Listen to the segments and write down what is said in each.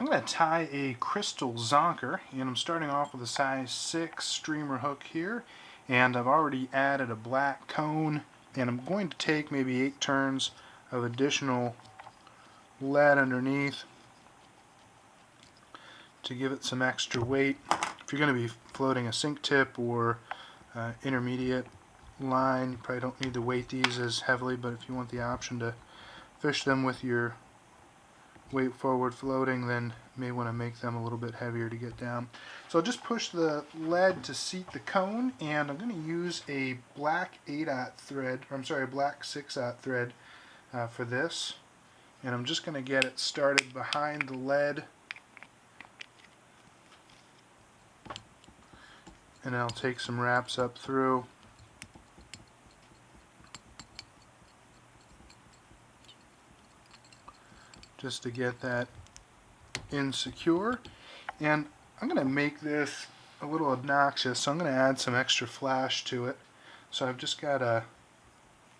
going to tie a crystal zonker, and I'm starting off with a size 6 streamer hook here, and I've already added a black cone, and I'm going to take maybe 8 turns of additional lead underneath to give it some extra weight. If you're going to be floating a sink tip or intermediate line, you probably don't need to weight these as heavily, but if you want the option to fish them with your weight forward floating, then you may want to make them a little bit heavier to get down. So I'll just push the lead to seat the cone, and I'm going to use a black 8/0 thread, or I'm sorry, a black 6/0 thread for this, and I'm just going to get it started behind the lead, and I'll take some wraps up through. Just to get that insecure. And I'm going to make this a little obnoxious, so I'm going to add some extra flash to it. So I've just got a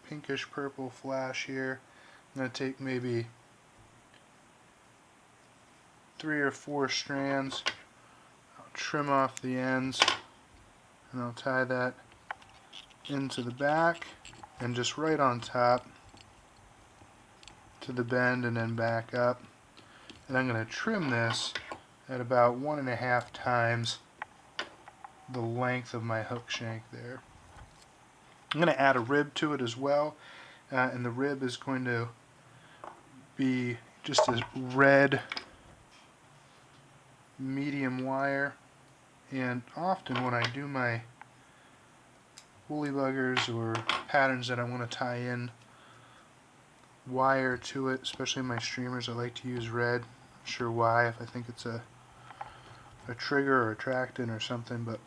pinkish purple flash here. I'm going to take maybe 3 or 4 strands. I'll trim off the ends, and I'll tie that into the back and just right on top to the bend and then back up. And I'm going to trim this at about 1.5 times the length of my hook shank there. I'm going to add a rib to it as well, and the rib is going to be just a red medium wire. And often when I do my woolly buggers or patterns that I want to tie in wire to it, especially my streamers, I like to use red. Not sure why, if I think it's a trigger or attractant or something, but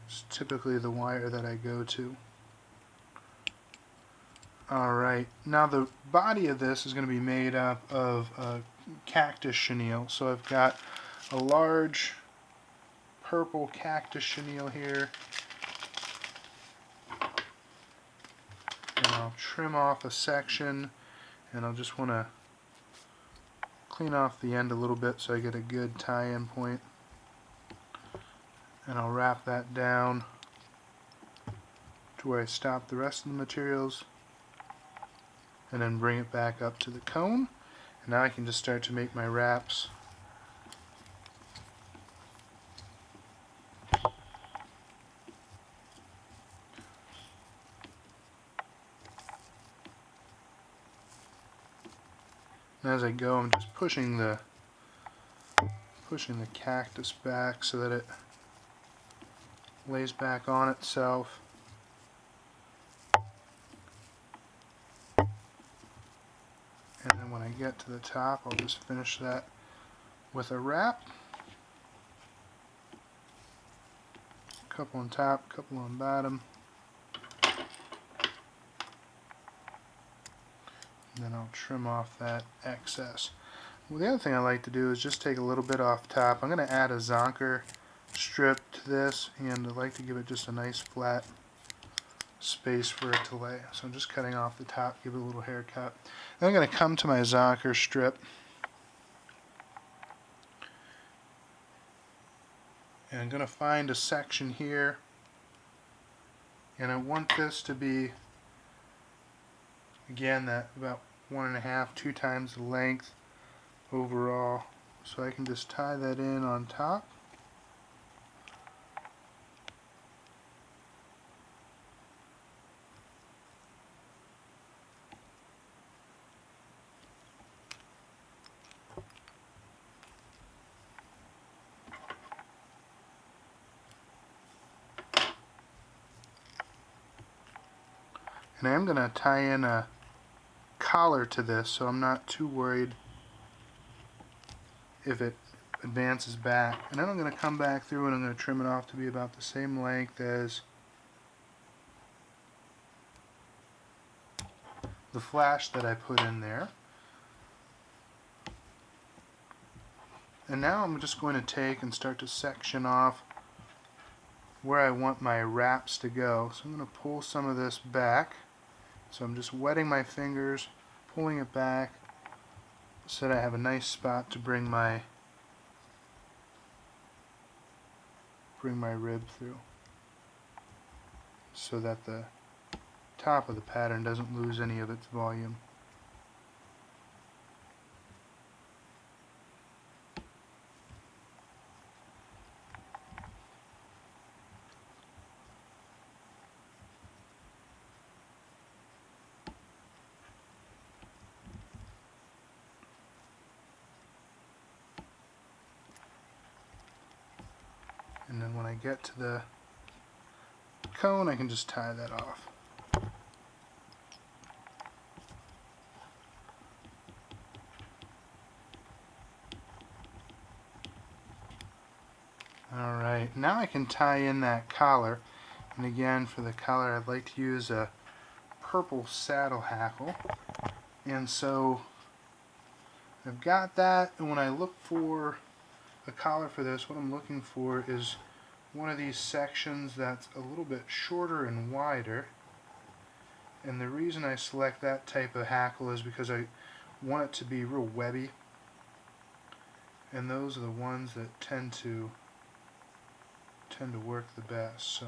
it's typically the wire that I go to. Alright, now the body of this is going to be made up of cactus chenille. So I've got a large purple cactus chenille here, and I'll trim off a section, and I'll just want to clean off the end a little bit so I get a good tie-in point, and I'll wrap that down to where I stop the rest of the materials, and then bring it back up to the cone. And now I can just start to make my wraps. And as I go, I'm just pushing the cactus back so that it lays back on itself. And then when I get to the top, I'll just finish that with a wrap. A couple on top, a couple on bottom. And then I'll trim off that excess. Well, the other thing I like to do is just take a little bit off top. I'm going to add a Zonker strip to this, and I like to give it just a nice flat space for it to lay. So I'm just cutting off the top, give it a little haircut. Then I'm going to come to my Zonker strip, and I'm going to find a section here, and I want this to be, again, that about 1.5, 2 times the length overall. So I can just tie that in on top. And I'm going to tie in a collar to this, so I'm not too worried if it advances back. And then I'm going to come back through and I'm going to trim it off to be about the same length as the flash that I put in there. And now I'm just going to take and start to section off where I want my wraps to go. So I'm going to pull some of this back. So I'm just wetting my fingers, pulling it back, so that I have a nice spot to bring my rib through, so that the top of the pattern doesn't lose any of its volume. And then when I get to the cone, I can just tie that off. Alright, now I can tie in that collar. And again, for the collar, I'd like to use a purple saddle hackle. And so I've got that, and when I look for a collar for this, what I'm looking for is one of these sections that's a little bit shorter and wider. And the reason I select that type of hackle is because I want it to be real webby, and those are the ones that tend to work the best.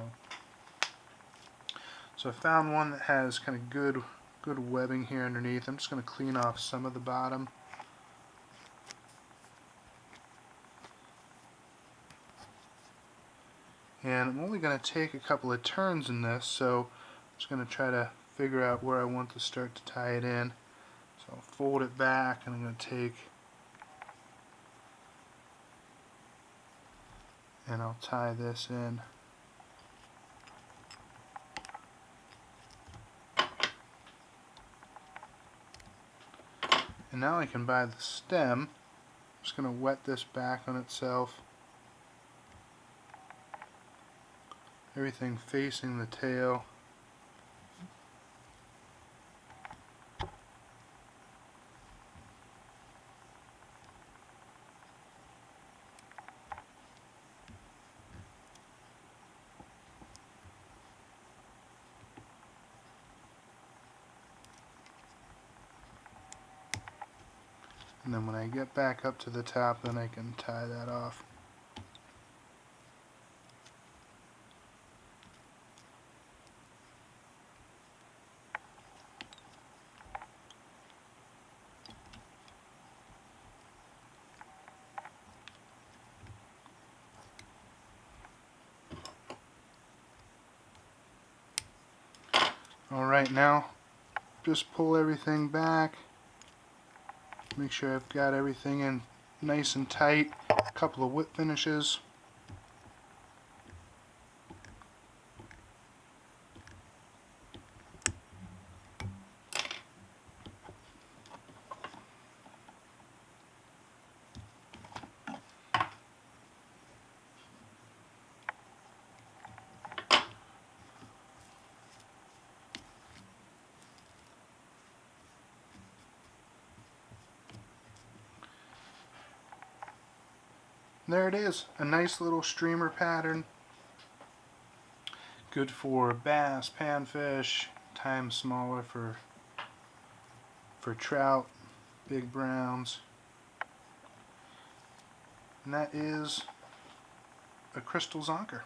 So I found one that has kind of good webbing here underneath. I'm just going to clean off some of the bottom. And I'm only going to take a couple of turns in this, so I'm just going to try to figure out where I want to start to tie it in. So I'll fold it back, and I'm going to take and I'll tie this in. And now I can buy the stem. I'm just going to wet this back on itself. Everything facing the tail. And then when I get back up to the top, then I can tie that off. Alright, now just pull everything back. Make sure I've got everything in nice and tight. A couple of whip finishes. There it is, a nice little streamer pattern. Good for bass, panfish, times smaller for trout, big browns. And that is a crystal zonker.